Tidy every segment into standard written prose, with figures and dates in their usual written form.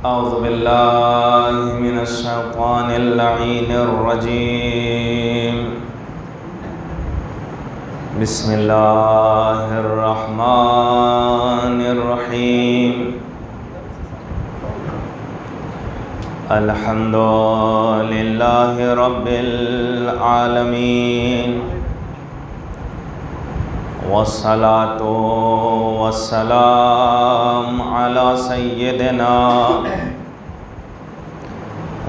औज़ु बिल्लाहि मिनश शैतानिर लईनिर रजीम। बिस्मिल्लाहिर रहमानिर रहीम। अल्हम्दुलिल्लाहि रब्बिल आलमीन। वस्सलातु वस्सलाम अला सय्यिदिना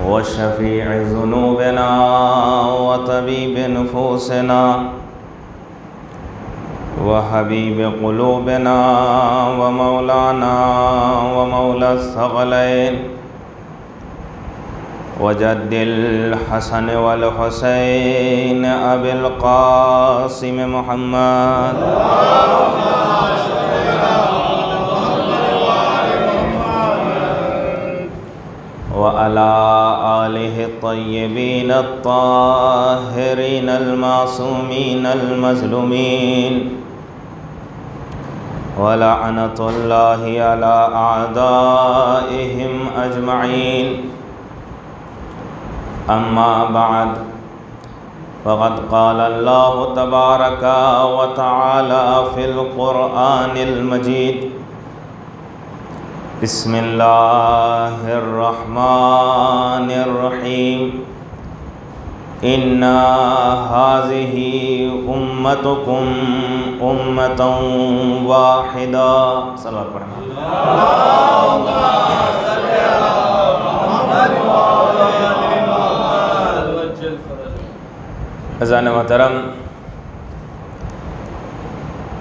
व शफ़ीइ ज़ुनूबिना व तबीबि नुफूसिना व हबीबि क़ुलूबिना व मौलाना व मौला सग़लैन व जद्दिल हसन वल हुसैन अबिल क़ासिम मुहम्मद व अला आलिहि तय्यबीन अत्ताहिरीन अल-मासूमीन अल-मज़लूमीन व लअनतुल्लाहि अला अअदाइहिम अजमईन। अम्मा बाद फ़क़द क़ाल अल्लाहु तबारक व तआला फ़िल क़ुरआनिल मजीद। बिस्मिल्लाहिर रहमानिर रहीम। इन्ना हाज़िही उम्मतुकुम उम्मतन वाहिदा। सल्लल्लाहु अलैहि वसल्लम। अज़ान मोहतरम,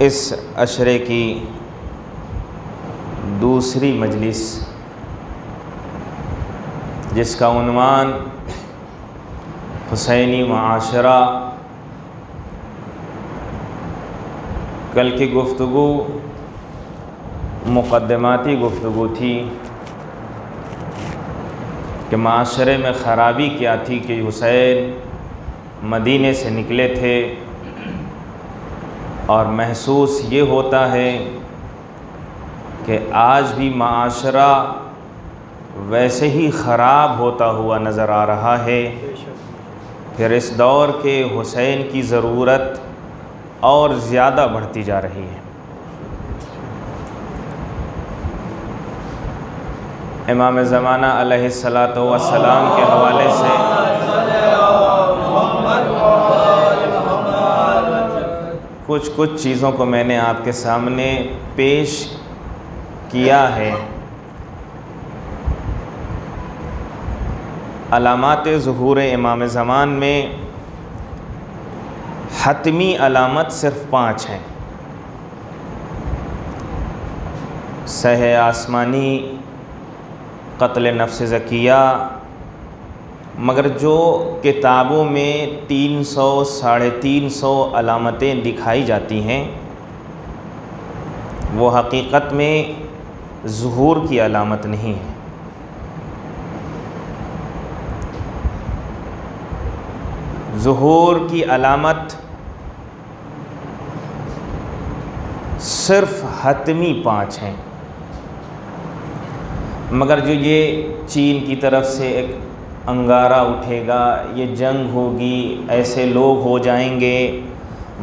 इस अशरे की दूसरी मजलिस जिसका उन्वान हुसैनी मुआशरा, कल की गुफ्तगू मुक़द्दमाती गुफ्तगू थी कि माशरे में ख़राबी क्या थी कि हुसैन मदीने से निकले थे और महसूस ये होता है कि आज भी माशरा वैसे ही ख़राब होता हुआ नज़र आ रहा है। फिर इस दौर के हुसैन की ज़रूरत और ज़्यादा बढ़ती जा रही है। इमाम ज़माना अलैहिस्सलातु वस्सलाम के हवाले से कुछ चीज़ों को मैंने आपके सामने पेश किया है। अलामात ज़ुहूर इमाम ज़मान में हतमी अलामत सिर्फ़ 5 हैं। सह आसमानी, क़त्ल नफ्स ज़किया, मगर जो किताबों में 300 साढ़े 300 अलामतें दिखाई जाती हैं वो हकीकत में ज़ुहूर की अलामत नहीं है। ज़ुहूर की अलामत सिर्फ़ हतमी 5 हैं। मगर जो ये चीन की तरफ से एक अंगारा उठेगा, ये जंग होगी, ऐसे लोग हो जाएंगे,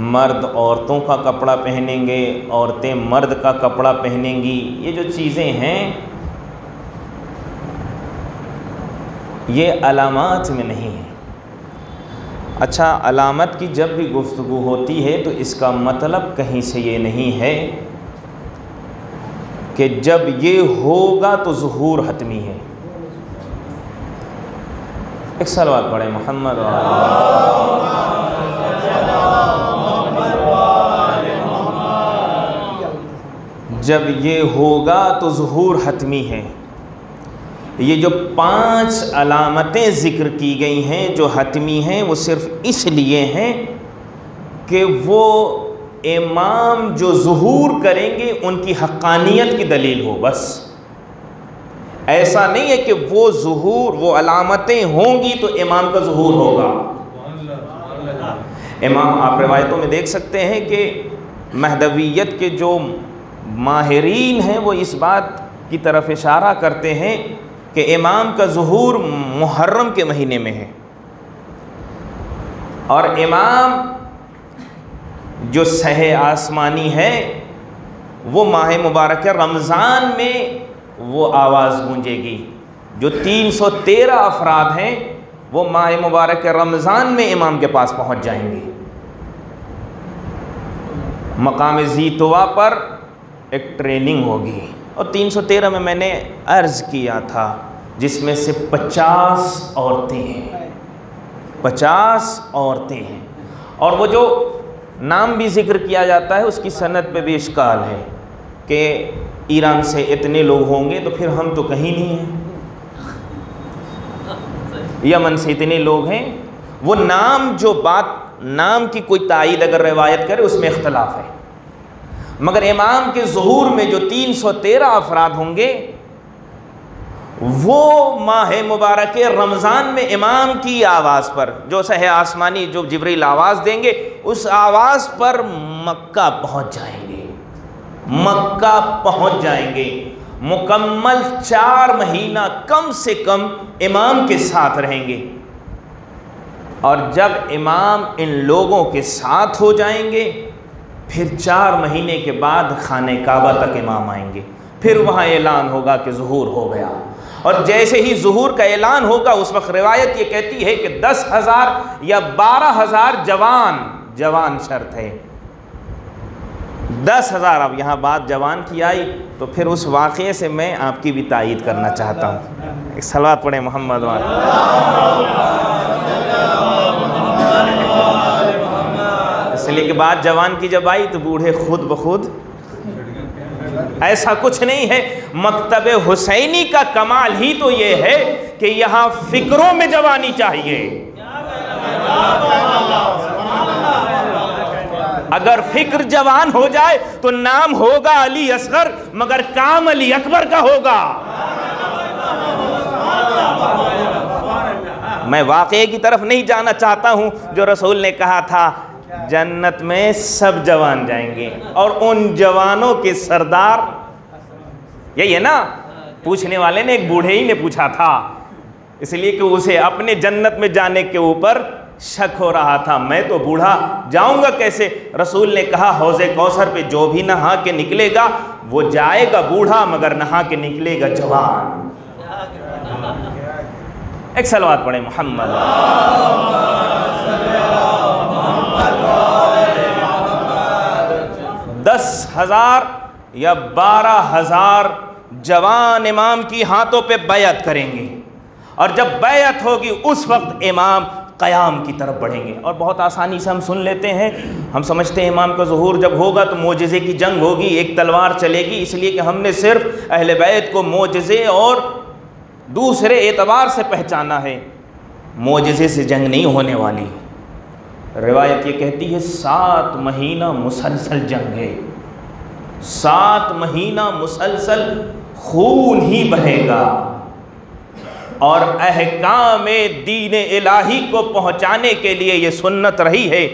मर्द औरतों का कपड़ा पहनेंगे, औरतें मर्द का कपड़ा पहनेंगी, ये जो चीज़ें हैं ये अलामात में नहीं है। अच्छा, अलामत की जब भी गुफ्तगू होती है तो इसका मतलब कहीं से ये नहीं है कि जब ये होगा तो ज़ुहूर हतमी है। एक सलवात पढ़े मोहम्मद। जब ये होगा तो ज़ुहूर हतमी है। ये जो 5 अलामतें ज़िक्र की गई हैं जो हतमी हैं, वो सिर्फ़ इसलिए हैं कि वो इमाम जो ज़ुहूर करेंगे उनकी हक़ानियत की दलील हो। बस ऐसा नहीं है कि वो ज़ुहूर, वो अलामतें होंगी तो इमाम का ज़ुहूर होगा। इमाम, आप रिवायतों में देख सकते हैं कि महदवियत के जो माहिरीन हैं वो इस बात की तरफ इशारा करते हैं कि इमाम का ज़ुहूर मुहर्रम के महीने में है, और इमाम जो सहे आसमानी है वो माह मुबारक रमज़ान में वो आवाज़ गूंजेगी। जो 313 अफराद हैं वो माह मुबारक रमज़ान में इमाम के पास पहुंच जाएंगे। मकाम ज़ीतवा पर एक ट्रेनिंग होगी, और 313 में मैंने अर्ज़ किया था जिसमें से 50 औरतें हैं, 50 औरतें हैं। और वो जो नाम भी ज़िक्र किया जाता है उसकी सनद पे भी इश्काल है कि ईरान से इतने लोग होंगे, तो फिर हम तो कहीं नहीं हैं। यमन से इतने लोग हैं, वो नाम जो बात नाम की कोई तायीद अगर रिवायत करे उसमें इख्तलाफ है, मगर इमाम के ज़ुहूर में जो 313 अफराद होंगे वो माह मुबारक रमज़ान में इमाम की आवाज़ पर, जो सहे आसमानी जो जिब्रील आवाज़ देंगे, उस आवाज़ पर मक्का पहुंच जाएंगे। मक्का पहुंच जाएंगे, मुकम्मल 4 महीना कम से कम इमाम के साथ रहेंगे। और जब इमाम इन लोगों के साथ हो जाएंगे, फिर 4 महीने के बाद खाने काबा तक इमाम आएंगे। फिर वहाँ ऐलान होगा कि ज़ुहूर हो गया, और जैसे ही ज़ुहूर का ऐलान होगा उस वक्त रिवायत ये कहती है कि 10,000 या 12,000 जवान शर्त है, 10,000। अब यहाँ बात जवान की आई तो फिर उस वाक़े से मैं आपकी भी तायीद करना चाहता हूँ। एक सलावत पढ़े मोहम्मद वाले। इसलिए कि बात जवान की जब आई तो बूढ़े खुद ब खुद, ऐसा कुछ नहीं है। मकतब हुसैनी का कमाल ही तो ये है कि यहाँ फिक्रों में जवानी चाहिए। अगर फिक्र जवान हो जाए तो नाम होगा अली असगर, मगर काम अली अकबर का होगा। मैं वाक़े की तरफ नहीं जाना चाहता हूँ जो रसूल ने कहा था जन्नत में सब जवान जाएंगे, और उन जवानों के सरदार यही है ना। पूछने वाले ने एक बूढ़े ही ने पूछा था, इसलिए कि उसे अपने जन्नत में जाने के ऊपर शक हो रहा था, मैं तो बूढ़ा जाऊंगा कैसे। रसूल ने कहा हौज़े कौसर पे जो भी नहा के निकलेगा वो जाएगा बूढ़ा, मगर नहा के निकलेगा जवान। एक सलवात पढ़े मोहम्मद। 10,000 या 12,000 जवान इमाम की हाथों पे बैयत करेंगे, और जब बैयत होगी उस वक्त इमाम क़याम की तरफ बढ़ेंगे। और बहुत आसानी से हम सुन लेते हैं, हम समझते हैं इमाम का ज़ुहूर जब होगा तो मोजज़े की जंग होगी, एक तलवार चलेगी, इसलिए कि हमने सिर्फ अहले बैत को मोजज़े और दूसरे एतबार से पहचाना है, मोजज़े से जंग नहीं होने वाली। रिवायत ये कहती है 7 महीना मुसलसल जंग है, 7 महीना मुसलसल खून ही बहेगा, और अहकाम दीन इलाही को पहुँचाने के लिए ये सुन्नत रही है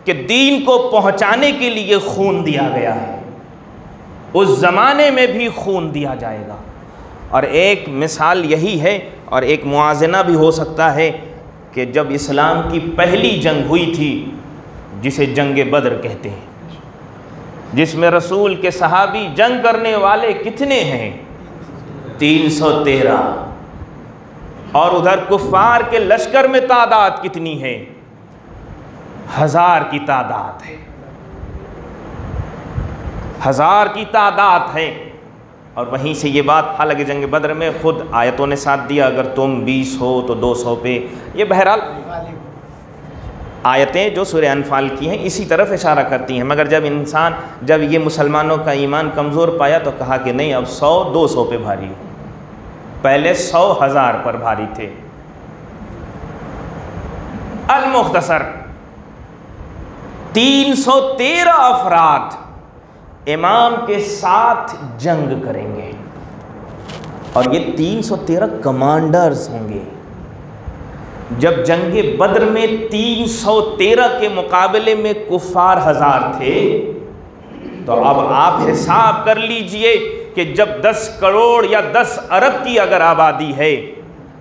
कि दीन को पहुँचाने के लिए खून दिया गया है, उस ज़माने में भी खून दिया जाएगा। और एक मिसाल यही है, और एक मुआज़ना भी हो सकता है कि जब इस्लाम की पहली जंग हुई थी, जिसे जंग बदर कहते हैं, जिसमें रसूल के सहाबी जंग करने वाले कितने हैं? 313, और उधर कुफ़ार के लश्कर में तादाद कितनी है? 1000 की तादाद है, 1000 की तादाद है। और वहीं से ये बात, हालांकि जंग बदर में खुद आयतों ने साथ दिया, अगर तुम 20 हो तो 200 पे, ये बहरहाल आयतें जो सूरह अनफाल की हैं इसी तरफ इशारा करती हैं। मगर जब ये मुसलमानों का ईमान कमज़ोर पाया तो कहा कि नहीं, अब 100-200 पे भारी हो। पहले 100,000 पर भारी थे। अल-मुख्तसर 313 अफराद इमाम के साथ जंग करेंगे, और ये 313 कमांडर्स होंगे। जब जंगे बद्र में 313 के मुकाबले में कुफ़ार 1000 थे, तो अब आप हिसाब कर लीजिए कि जब 10 करोड़ या 10 अरब की अगर आबादी है,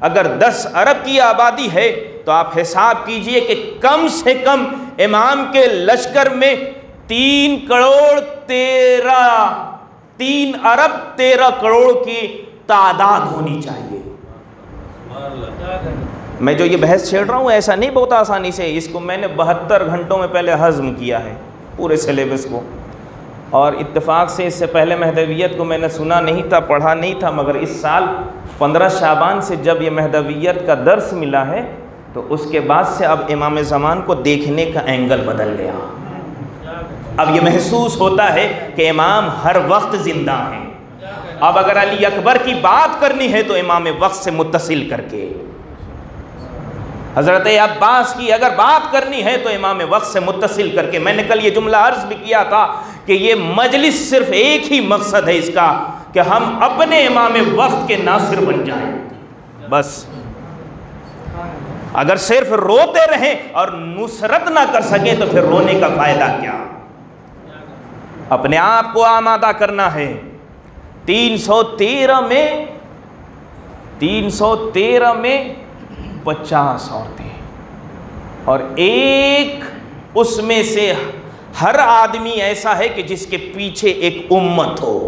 अगर 10 अरब की आबादी है, तो आप हिसाब कीजिए कि कम से कम इमाम के लश्कर में 3 अरब 13 करोड़ की तादाद होनी चाहिए। मैं जो ये बहस छेड़ रहा हूँ ऐसा नहीं बहुत आसानी से, इसको मैंने 72 घंटों में पहले हज़म किया है पूरे सिलेबस को, और इत्तेफाक से इससे पहले महदवियत को मैंने सुना नहीं था, पढ़ा नहीं था, मगर इस साल 15 शाबान से जब ये महदवियत का दर्स मिला है तो उसके बाद से अब इमाम ज़मान को देखने का एंगल बदल गया। अब ये महसूस होता है कि इमाम हर वक्त ज़िंदा हैं। अब अगर अली अकबर की बात करनी है तो इमाम वक्त से मुत्तसिल करके, हज़रत अब्बास की अगर बात करनी है तो इमाम वक्त से मुत्तसिल करके। मैंने कल ये जुमला अर्ज़ भी किया था कि ये मजलिस सिर्फ एक ही मकसद है इसका कि हम अपने इमाम वक्त के नासिर बन जाएं। बस अगर सिर्फ रोते रहें और नुसरत ना कर सकें तो फिर रोने का फ़ायदा क्या। अपने आप को आमादा करना है। 313 में 50 औरतें, और एक उसमें से हर आदमी ऐसा है कि जिसके पीछे एक उम्मत हो,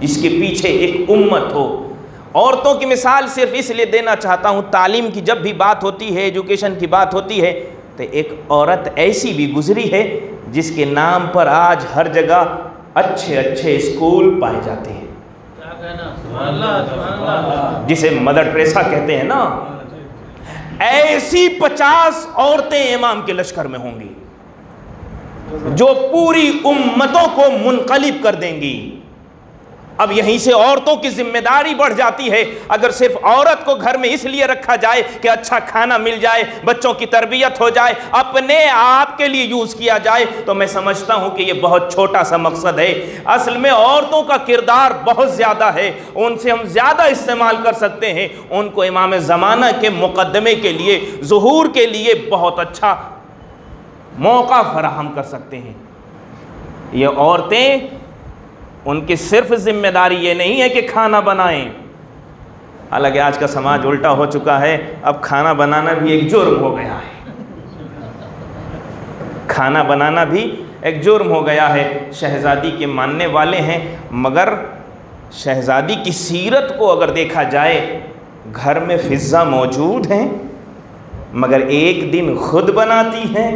जिसके पीछे एक उम्मत हो। औरतों की मिसाल सिर्फ इसलिए देना चाहता हूँ, तालीम की जब भी बात होती है, एजुकेशन की बात होती है, तो एक औरत ऐसी भी गुजरी है जिसके नाम पर आज हर जगह अच्छे अच्छे स्कूल पाए जाते हैं, जिसे मदर टेरेसा कहते हैं ना। ऐसी 50 औरतें इमाम के लश्कर में होंगी जो पूरी उम्मतों को मुनक़लिब कर देंगी। अब यहीं से औरतों की जिम्मेदारी बढ़ जाती है। अगर सिर्फ औरत को घर में इसलिए रखा जाए कि अच्छा खाना मिल जाए, बच्चों की तरबियत हो जाए, अपने आप के लिए यूज़ किया जाए, तो मैं समझता हूँ कि ये बहुत छोटा सा मकसद है। असल में औरतों का किरदार बहुत ज़्यादा है, उनसे हम ज़्यादा इस्तेमाल कर सकते हैं। उनको इमाम ज़माना के मुक़द्दमे के लिए, ज़ुहूर के लिए बहुत अच्छा मौका फराहम कर सकते हैं। ये औरतें, उनकी सिर्फ जिम्मेदारी ये नहीं है कि खाना बनाएं। हालांकि आज का समाज उल्टा हो चुका है, अब खाना बनाना भी एक जुर्म हो गया है। खाना बनाना भी एक जुर्म हो गया है। शहज़ादी के मानने वाले हैं, मगर शहज़ादी की सीरत को अगर देखा जाए, घर में फ़िज़्ज़ा मौजूद हैं मगर एक दिन खुद बनाती हैं।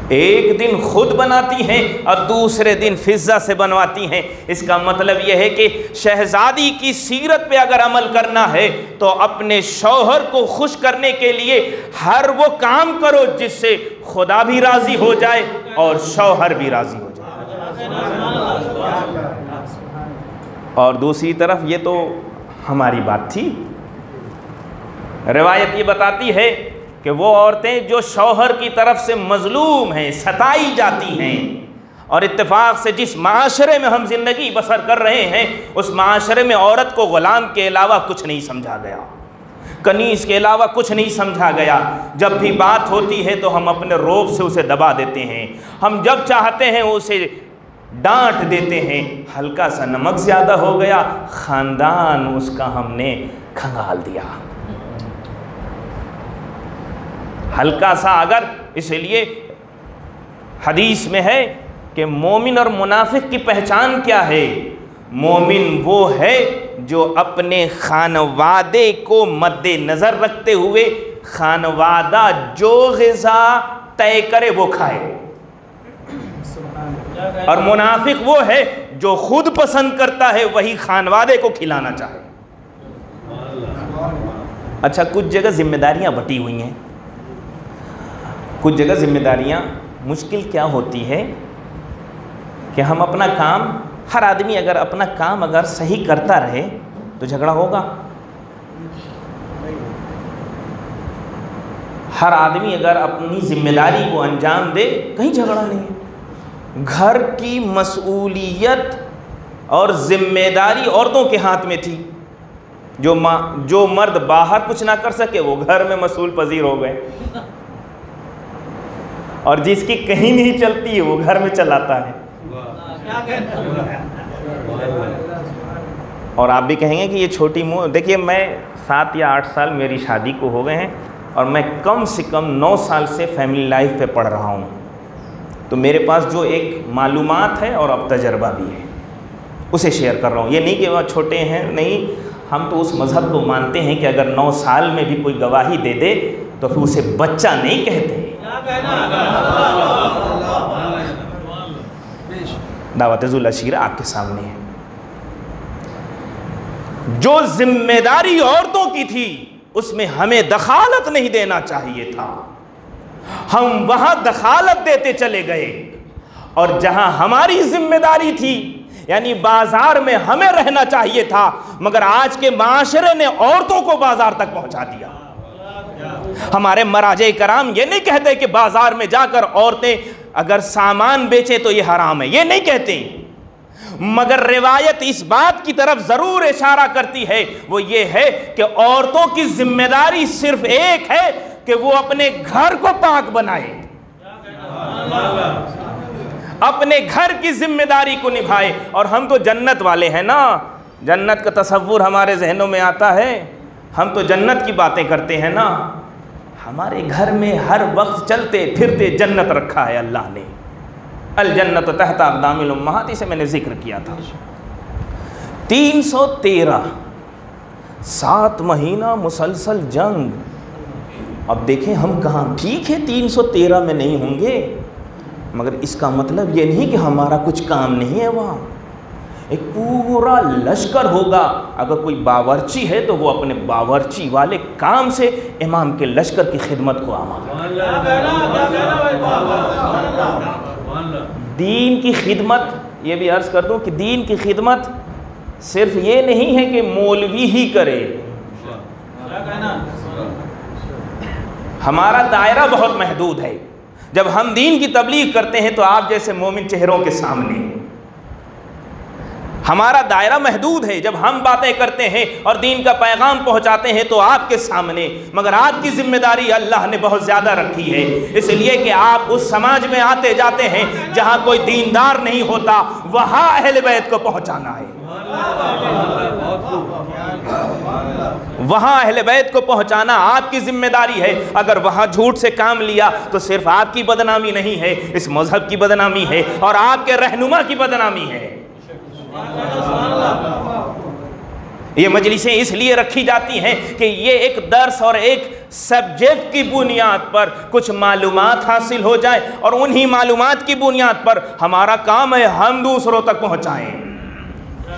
एक दिन खुद बनाती हैं और दूसरे दिन फ़िज़्ज़ा से बनवाती हैं। इसका मतलब यह है कि शहज़ादी की सीरत पे अगर अमल करना है तो अपने शौहर को खुश करने के लिए हर वो काम करो जिससे खुदा भी राज़ी हो जाए और शौहर भी राज़ी हो जाए। और दूसरी तरफ ये तो हमारी बात थी। रिवायत ये बताती है कि वो औरतें जो शौहर की तरफ से मज़लूम हैं, सताई जाती हैं, और इत्तेफाक से जिस माशरे में हम ज़िंदगी बसर कर रहे हैं उस माशरे में औरत को ग़ुलाम के अलावा कुछ नहीं समझा गया, कनीज़ के अलावा कुछ नहीं समझा गया। जब भी बात होती है तो हम अपने रोब से उसे दबा देते हैं, हम जब चाहते हैं उसे डांट देते हैं। हल्का सा नमक ज़्यादा हो गया, ख़ानदान उसका हमने खंगाल दिया। हल्का सा अगर, इसलिए हदीस में है कि मोमिन और मुनाफिक की पहचान क्या है। मोमिन वो है जो अपने खानवादे को मद्देनज़र रखते हुए खानवादा जो ग़िज़ा तय करे वो खाए, और मुनाफिक वो है जो खुद पसंद करता है वही खानवादे को खिलाना चाहे। अच्छा, कुछ जगह जिम्मेदारियां बटी हुई हैं, कुछ जगह जिम्मेदारियां मुश्किल क्या होती है कि हम अपना काम, हर आदमी अगर अपना काम अगर सही करता रहे तो झगड़ा होगा। हर आदमी अगर अपनी जिम्मेदारी को अंजाम दे, कहीं झगड़ा नहीं है। घर की मसूलियत और जिम्मेदारी औरतों के हाथ में थी। जो मर्द बाहर कुछ ना कर सके वो घर में मसूल पजीर हो गए। और जिसकी कहीं नहीं चलती है वो घर में चलाता है। और आप भी कहेंगे कि ये छोटी मुँह, देखिए मैं 7 या 8 साल मेरी शादी को हो गए हैं और मैं कम से कम 9 साल से फैमिली लाइफ पे पढ़ रहा हूँ। तो मेरे पास जो एक मालूमात है और अब तजर्बा भी है उसे शेयर कर रहा हूँ। ये नहीं कि वह छोटे हैं, नहीं, हम तो उस मज़हब को मानते हैं कि अगर 9 साल में भी कोई गवाही दे दे तो फिर उसे बच्चा नहीं कहते। दावत-ए-ज़ुल अशीरा आपके सामने है। जो जिम्मेदारी औरतों की थी उसमें हमें दखालत नहीं देना चाहिए था, हम वहां दखालत देते चले गए। और जहां हमारी जिम्मेदारी थी यानी बाजार में हमें रहना चाहिए था, मगर आज के माशरे ने औरतों को बाजार तक पहुंचा दिया। हमारे मराजे कराम ये नहीं कहते कि बाजार में जाकर औरतें अगर सामान बेचे तो ये हराम है, ये नहीं कहते, मगर रिवायत इस बात की तरफ जरूर इशारा करती है, वो ये है कि औरतों की जिम्मेदारी सिर्फ एक है कि वो अपने घर को पाक बनाए, अपने घर की जिम्मेदारी को निभाए। और हम तो जन्नत वाले हैं ना, जन्नत का तसव्वुर हमारे जहनों में आता है, हम तो जन्नत की बातें करते हैं ना। हमारे घर में हर वक्त चलते फिरते जन्नत रखा है अल्लाह ने। अल जन्नत तहत अक़दामिल उम्महात, इसे मैंने जिक्र किया था। 313 7 महीना मुसलसल जंग। अब देखें हम कहाँ, ठीक है 313 में नहीं होंगे, मगर इसका मतलब ये नहीं कि हमारा कुछ काम नहीं है। वहाँ एक पूरा लश्कर होगा। अगर कोई बावर्ची है तो वो अपने बावर्ची वाले काम से इमाम के लश्कर की खिदमत को आमादा। दीन की खिदमत, ये भी अर्ज़ कर दूं कि दीन की खिदमत सिर्फ ये नहीं है कि मौलवी ही करे, हमारा दायरा बहुत महदूद है। जब हम दीन की तबलीग करते हैं तो आप जैसे मोमिन चेहरों के सामने हमारा दायरा महदूद है। जब हम बातें करते हैं और दीन का पैगाम पहुंचाते हैं तो आपके सामने, मगर आपकी जिम्मेदारी अल्लाह ने बहुत ज़्यादा रखी है, इसलिए कि आप उस समाज में आते जाते हैं जहां कोई दीनदार नहीं होता, वहां अहले बैत को पहुंचाना है, वहां अहले बैत को पहुंचाना आपकी जिम्मेदारी है। अगर वहां झूठ से काम लिया तो सिर्फ आपकी बदनामी नहीं है, इस मजहब की बदनामी है और आपके रहनुमा की बदनामी है। ये मजलिसें इसलिए रखी जाती हैं कि ये एक दर्स और एक सब्जेक्ट की बुनियाद पर कुछ मालूमात हासिल हो जाए और उन्हीं मालूमात की बुनियाद पर हमारा काम है हम दूसरों तक पहुंचाएं।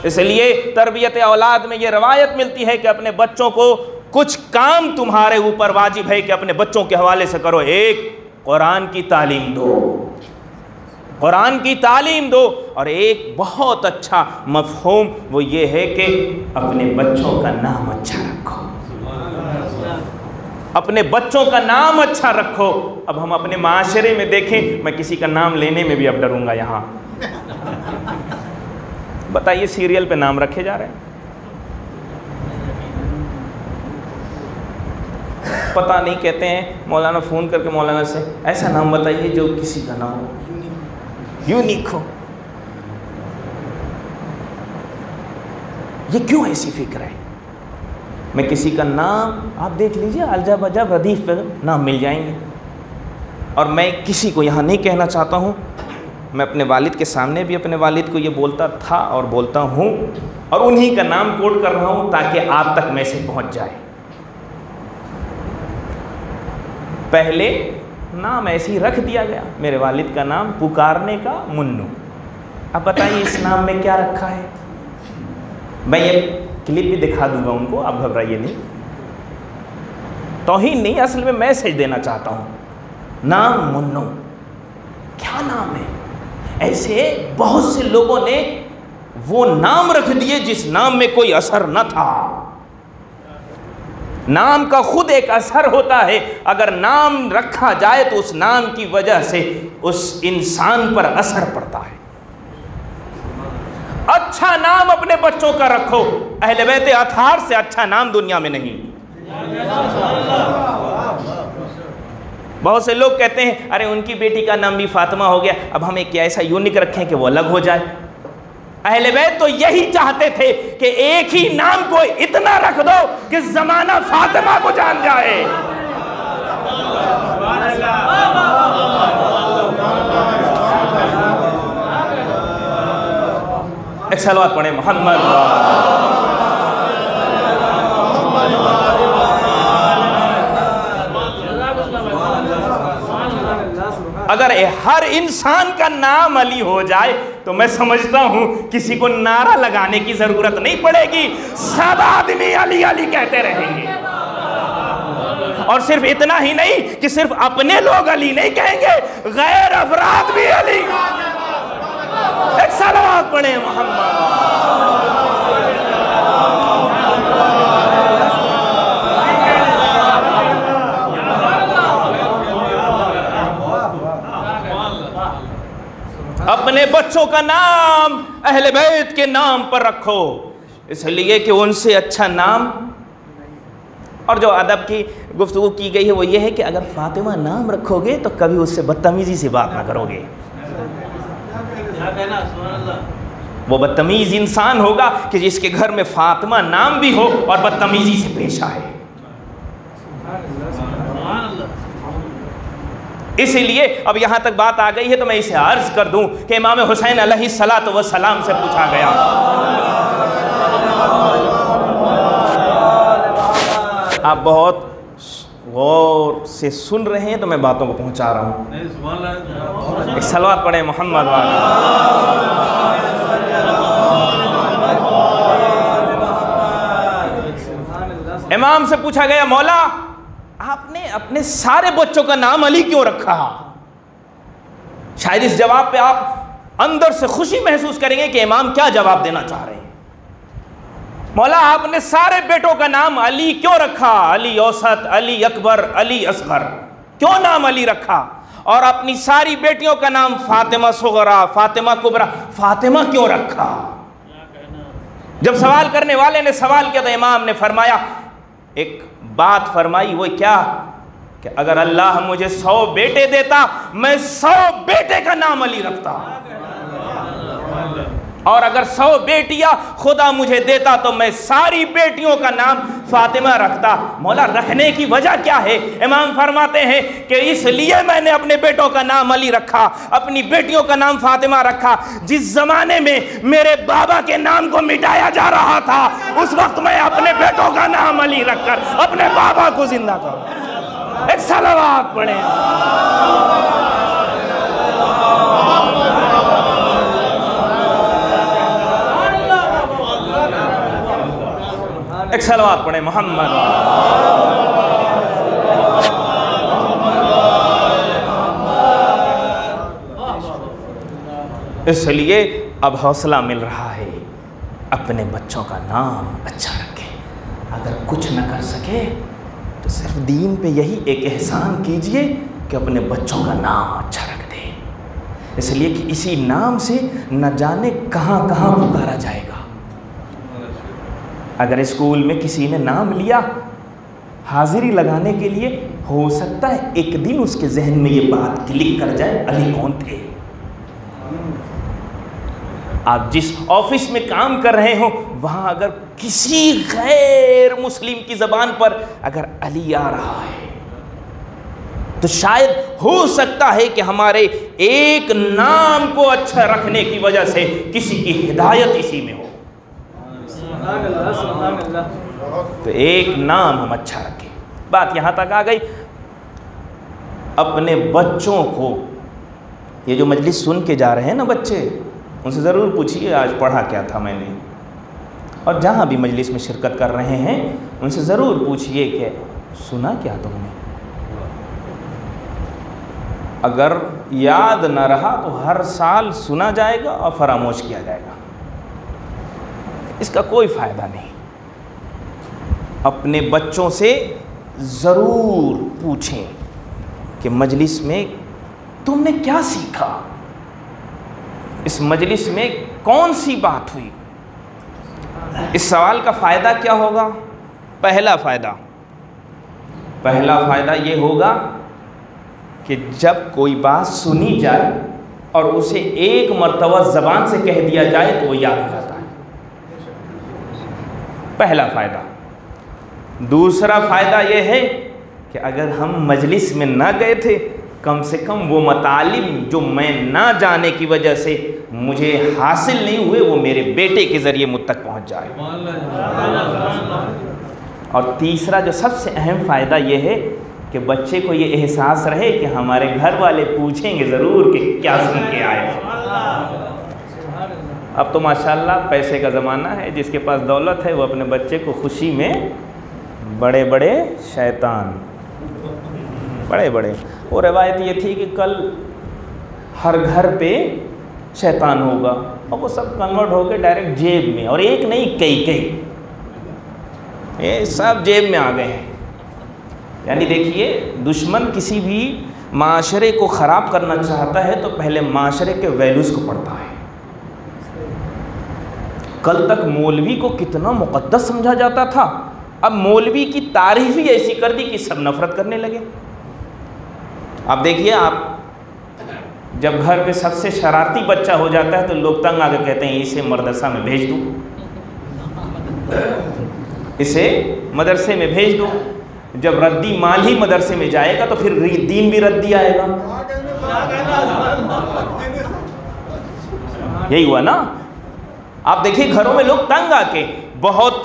इसलिए तरबियत औलाद में ये रवायत मिलती है कि अपने बच्चों को कुछ काम तुम्हारे ऊपर वाजिब है कि अपने बच्चों के हवाले से करो। एक, कुरान की तालीम दो, कुरान की तालीम दो, और एक बहुत अच्छा मफ़हूम वो ये है कि अपने बच्चों का नाम अच्छा रखो, अपने बच्चों का नाम अच्छा रखो। अब हम अपने माशरे में देखें, मैं किसी का नाम लेने में भी अब डरूंगा। यहाँ बताइए सीरियल पे नाम रखे जा रहे हैं, पता नहीं, कहते हैं मौलाना फ़ोन करके मौलाना से ऐसा नाम बताइए जो किसी का ना हो, यूनिक हो। ये क्यों ऐसी फिक्र है? मैं किसी का नाम, आप देख लीजिए अजब अजब रदीफ पे नाम मिल जाएंगे। और मैं किसी को यहाँ नहीं कहना चाहता हूँ, मैं अपने वालिद के सामने भी अपने वालिद को ये बोलता था और बोलता हूँ, और उन्हीं का नाम कोट कर रहा हूँ ताकि आप तक मैसेज पहुँच जाए। पहले नाम ऐसे ही रख दिया गया, मेरे वालिद का नाम पुकारने का मुन्नू। अब बताइए इस नाम में क्या रखा है? मैं ये क्लिप भी दिखा दूंगा उनको, आप घबराइए नहीं, तौहीन नहीं, असल में मैसेज देना चाहता हूँ। नाम मुन्नू, क्या नाम है? ऐसे बहुत से लोगों ने वो नाम रख दिए जिस नाम में कोई असर न था। नाम का खुद एक असर होता है, अगर नाम रखा जाए तो उस नाम की वजह से उस इंसान पर असर पड़ता है। अच्छा नाम अपने बच्चों का रखो, अहले बैत अतहार से अच्छा नाम दुनिया में नहीं। बहुत से लोग कहते हैं अरे उनकी बेटी का नाम भी फातिमा हो गया, अब हम एक ऐसा यूनिक रखें कि वो अलग हो जाए। अहले बैत तो यही चाहते थे कि एक ही नाम को इतना रख दो कि जमाना फातिमा को जान जाए। एक सलवात पढ़े मोहम्मद। अगर हर इंसान का नाम अली हो जाए तो मैं समझता हूं किसी को नारा लगाने की जरूरत नहीं पड़ेगी, सब आदमी अली अली कहते रहेंगे। और सिर्फ इतना ही नहीं कि सिर्फ अपने लोग अली नहीं कहेंगे, गैर अफराद भी अली। एक सलावत पढ़े मोहम्मद। अपने बच्चों का नाम अहले बैत के नाम पर रखो, इसलिए कि उनसे अच्छा नाम। और जो अदब की गुफ्तगू की गई है वो ये है कि अगर फातिमा नाम रखोगे तो कभी उससे बदतमीजी से बात ना करोगे। वो बदतमीज इंसान होगा कि जिसके घर में फातिमा नाम भी हो और बदतमीजी से पेश आए। इसीलिए अब यहाँ तक बात आ गई है तो मैं इसे अर्ज कर दूं कि इमाम हुसैन अलैहिस्सलातु वस्सलाम से पूछा गया, आप बहुत गौर से सुन रहे हैं तो मैं बातों को पहुंचा रहा हूं। एक सलवात पढ़े मोहम्मद वाला। इमाम से पूछा गया, मौला आपने अपने सारे बच्चों का नाम अली क्यों रखा? शायद इस जवाब पे आप अंदर से खुशी महसूस करेंगे कि इमाम क्या जवाब देना चाह रहे हैं। मौला आपने सारे बेटों का नाम अली क्यों रखा? अली औसत, अली अकबर, अली असगर, क्यों नाम अली रखा? और अपनी सारी बेटियों का नाम फातिमा सुगरा, फातिमा कुबरा, फातिमा क्यों रखा? जब सवाल करने वाले ने सवाल किया तो इमाम ने फरमाया, एक बात फरमाई, वो क्या कि अगर अल्लाह मुझे 100 बेटे देता मैं 100 बेटे का नाम अली रखता, और अगर 100 बेटियां खुदा मुझे देता तो मैं सारी बेटियों का नाम फातिमा रखता। मौला रखने की वजह क्या है? इमाम फरमाते हैं कि इसलिए मैंने अपने बेटों का नाम अली रखा, अपनी बेटियों का नाम फातिमा रखा। जिस जमाने में मेरे बाबा के नाम को मिटाया जा रहा था उस वक्त मैं अपने बेटों का नाम अली रखकर अपने बाबा को जिंदा करूं। एक सलावत पढ़े। एक सलावत पढ़े मोहम्मद। इसलिए अब हौसला मिल रहा है, अपने बच्चों का नाम अच्छा रखे। अगर कुछ न कर सके तो सिर्फ दीन पे यही एक एहसान कीजिए कि अपने बच्चों का नाम अच्छा रख दे, इसलिए कि इसी नाम से न जाने कहाँ कहाँ पुकारा जाएगा। अगर स्कूल में किसी ने नाम लिया हाजिरी लगाने के लिए, हो सकता है एक दिन उसके जहन में ये बात क्लिक कर जाए, अली कौन थे। आप जिस ऑफिस में काम कर रहे हो वहां अगर किसी गैर मुस्लिम की जबान पर अगर अली आ रहा है तो शायद हो सकता है कि हमारे एक नाम को अच्छा रखने की वजह से किसी की हिदायत इसी में हो। तो एक नाम हम अच्छा रखें। बात यहां तक आ गई। अपने बच्चों को, ये जो मजलिस सुन के जा रहे हैं ना बच्चे, उनसे ज़रूर पूछिए आज पढ़ा क्या था मैंने। और जहाँ भी मजलिस में शिरकत कर रहे हैं उनसे ज़रूर पूछिए कि सुना क्या तुमने। अगर याद न रहा तो हर साल सुना जाएगा और फरामोश किया जाएगा, इसका कोई फ़ायदा नहीं। अपने बच्चों से ज़रूर पूछें कि मजलिस में तुमने क्या सीखा, इस मजलिस में कौन सी बात हुई। इस सवाल का फ़ायदा क्या होगा? पहला फ़ायदा ये होगा कि जब कोई बात सुनी जाए और उसे एक मर्तबा ज़बान से कह दिया जाए तो वो याद हो जाता है। पहला फ़ायदा। दूसरा फ़ायदा ये है कि अगर हम मजलिस में ना गए थे, कम से कम वो मतालिब जो मैं ना जाने की वजह से मुझे हासिल नहीं हुए, वो मेरे बेटे के ज़रिए मुझ तक पहुँच जाए। और तीसरा जो सबसे अहम फ़ायदा ये है कि बच्चे को ये एहसास रहे कि हमारे घर वाले पूछेंगे ज़रूर कि क्या सुन के आए। अब तो माशाल्लाह पैसे का ज़माना है, जिसके पास दौलत है वो अपने बच्चे को खुशी में बड़े बड़े शैतान, बड़े बड़े, वो रवायत ये थी कि कल हर घर पे शैतान होगा, और वो सब कन्वर्ट होकर डायरेक्ट जेब में, और एक नहीं कई कई, ये सब जेब में आ गए हैं। यानी देखिए, दुश्मन किसी भी माशरे को ख़राब करना चाहता है तो पहले माशरे के वैल्यूज़ को पढ़ता है। कल तक मौलवी को कितना मुक़द्दस समझा जाता था, अब मौलवी की तारीफ़ ही ऐसी कर दी कि सब नफ़रत करने लगे। अब देखिए, आप जब घर पे सबसे शरारती बच्चा हो जाता है तो लोग तंग आके कहते हैं इसे मदरसा में भेज दूँ, इसे मदरसे में भेज दो। जब रद्दी माल ही मदरसे में जाएगा तो फिर दीन भी रद्दी आएगा। यही हुआ ना। आप देखिए, घरों में लोग तंग आके, बहुत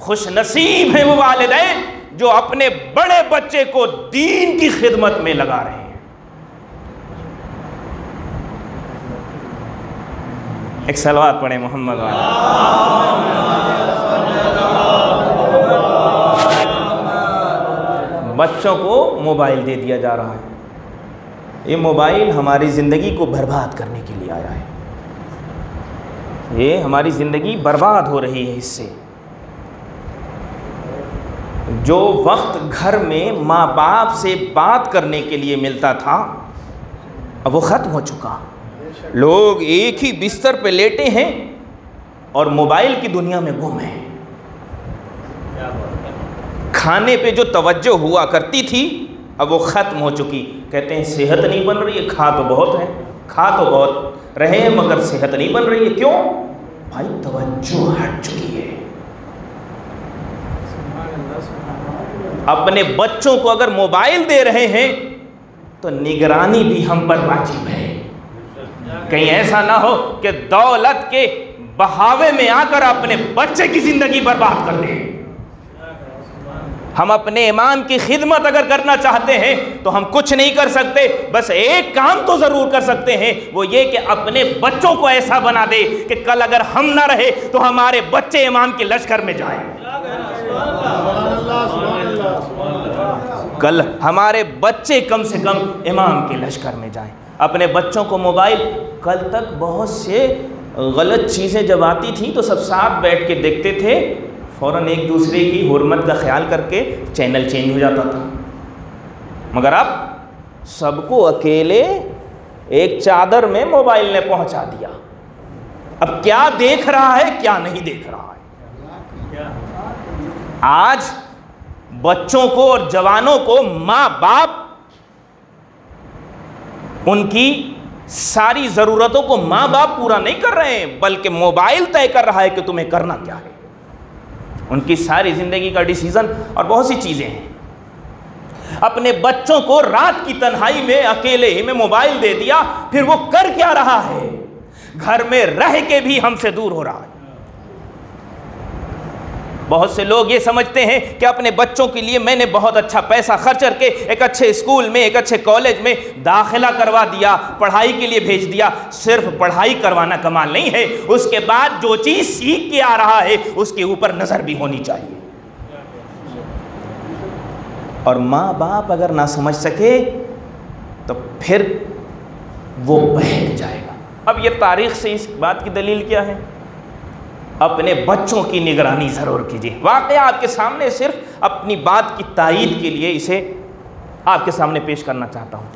खुश नसीब हैं वो वालिदैन जो अपने बड़े बच्चे को दीन की खिदमत में लगा रहे हैं। एक सलवात पढ़े मोहम्मद वाला। बच्चों को मोबाइल दे दिया जा रहा है। ये मोबाइल हमारी ज़िंदगी को बर्बाद करने के लिए आया है। ये हमारी ज़िंदगी बर्बाद हो रही है इससे। जो वक्त घर में माँ बाप से बात करने के लिए मिलता था, अब वो ख़त्म हो चुका। लोग एक ही बिस्तर पे लेटे हैं और मोबाइल की दुनिया में गुम हैं। खाने पे जो तवज्जो हुआ करती थी अब वो ख़त्म हो चुकी। कहते हैं सेहत नहीं बन रही है, खा तो बहुत है, खा तो बहुत रहे हैं मगर सेहत नहीं बन रही है। क्यों भाई? तवज्जो हट चुकी है। अपने बच्चों को अगर मोबाइल दे रहे हैं तो निगरानी भी हम पर वाजिब है। कहीं ऐसा ना हो कि दौलत के बहावे में आकर अपने बच्चे की ज़िंदगी बर्बाद कर दें। हम अपने इमाम की खिदमत अगर करना चाहते हैं तो हम कुछ नहीं कर सकते, बस एक काम तो ज़रूर कर सकते हैं, वो ये कि अपने बच्चों को ऐसा बना दे कि कल अगर हम ना रहे तो हमारे बच्चे इमाम के लश्कर में जाएं। कल हमारे बच्चे कम से कम इमाम के लश्कर में जाएं। अपने बच्चों को मोबाइल, कल तक बहुत से गलत चीज़ें जब आती थी तो सब साथ बैठ के देखते थे, फ़ौरन एक दूसरे की हुर्मत का ख्याल करके चैनल चेंज हो जाता था। मगर अब सबको अकेले एक चादर में मोबाइल ने पहुंचा दिया। अब क्या देख रहा है क्या नहीं देख रहा है। आज बच्चों को और जवानों को माँ बाप उनकी सारी ज़रूरतों को माँ बाप पूरा नहीं कर रहे हैं, बल्कि मोबाइल तय कर रहा है कि तुम्हें करना क्या है। उनकी सारी ज़िंदगी का डिसीज़न और बहुत सी चीज़ें हैं। अपने बच्चों को रात की तन्हाई में अकेले ही में मोबाइल दे दिया, फिर वो कर क्या रहा है? घर में रह के भी हमसे दूर हो रहा है। बहुत से लोग ये समझते हैं कि अपने बच्चों के लिए मैंने बहुत अच्छा पैसा खर्च करके एक अच्छे स्कूल में, एक अच्छे कॉलेज में दाखिला करवा दिया, पढ़ाई के लिए भेज दिया। सिर्फ पढ़ाई करवाना कमाल नहीं है, उसके बाद जो चीज़ सीख के आ रहा है उसके ऊपर नज़र भी होनी चाहिए। और माँ बाप अगर ना समझ सके तो फिर वो बहक जाएगा। अब ये तारीख़ से इस बात की दलील क्या है? अपने बच्चों की निगरानी ज़रूर कीजिए। वाक़या आपके सामने सिर्फ अपनी बात की तायीद के लिए इसे आपके सामने पेश करना चाहता हूँ।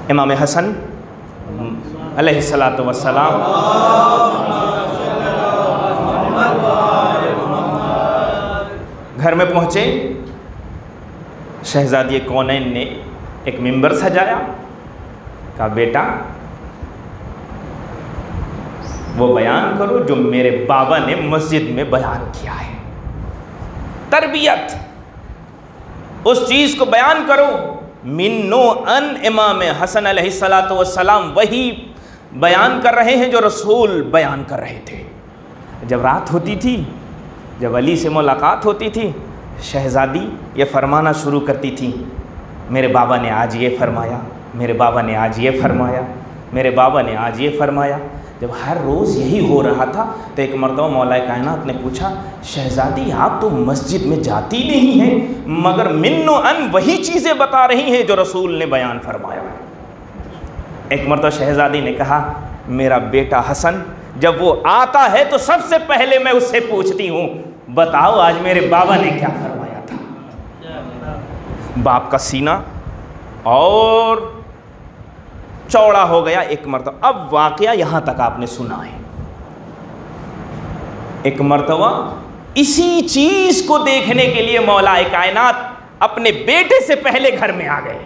इमाम हसन अलैहिस्सलातु वस्सलाम घर में पहुँचे। शहज़ादी कौनैन ने एक मिंबर सजाया, कहा बेटा वो बयान करो जो मेरे बाबा ने मस्जिद में बयान किया है। तरबियत, उस चीज़ को बयान करो। मिन्नो अन इमाम हसन अलैहिस्सलातु वस्सलाम वही बयान कर रहे हैं जो रसूल बयान कर रहे थे। जब रात होती थी, जब अली से मुलाकात होती थी, शहज़ादी ये फरमाना शुरू करती थी, मेरे बाबा ने आज ये फरमाया, मेरे बाबा ने आज ये फरमाया, मेरे बाबा ने आज ये फरमाया। जब हर रोज़ यही हो रहा था तो एक मरतबा मौलाए कायनात ने पूछा, शहज़ादी आप तो मस्जिद में जाती नहीं हैं, मगर मिन्नो अन वही चीज़ें बता रही हैं जो रसूल ने बयान फरमाया है। एक मरतबा शहज़ादी ने कहा, मेरा बेटा हसन जब वो आता है तो सबसे पहले मैं उससे पूछती हूँ, बताओ आज मेरे बाबा ने क्या फरमाया था। बाप का सीना और चौड़ा हो गया एक मरतबा। अब वाक़या यहाँ तक आपने सुना है। एक मरतबा इसी चीज़ को देखने के लिए मौलाए कायनात अपने बेटे से पहले घर में आ गए।